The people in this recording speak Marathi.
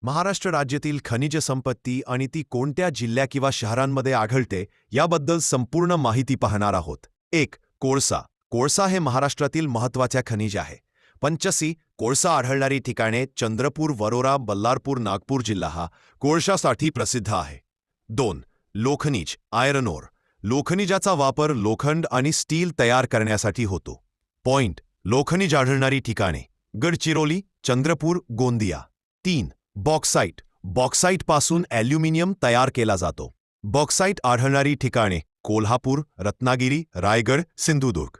महाराष्ट्र राज्यातील खनिज संपत्ती आणि ती कोणत्या जिल्ह्या किंवा शहरांमध्ये आढळते याबद्दल संपूर्ण माहिती पाहणार आहोत. 1. कोळसा. कोळसा हे महाराष्ट्रातील महत्त्वाचे खनिज आहे. पंचसी कोळसा आढळणारी ठिकाणे चंद्रपूर, वरोरा, बल्लारपूर, नागपूर जिल्हा हा कोळशासाठी प्रसिद्ध आहे. 2. लोखनिज आयरन ओर. लोखनिजाचा वापर लोखंड आणि स्टील तयार करण्यासाठी होतो. पॉइंट लोखनिज आढळणारी ठिकाणे गडचिरोली, चंद्रपूर, गोंदिया. 3. बॉक्साईट. बॉक्साईटपासून ॲल्युमिनियम तयार केला जातो. बॉक्साईट आढळणारी ठिकाणे कोल्हापूर, रत्नागिरी, रायगड, सिंधुदुर्ग.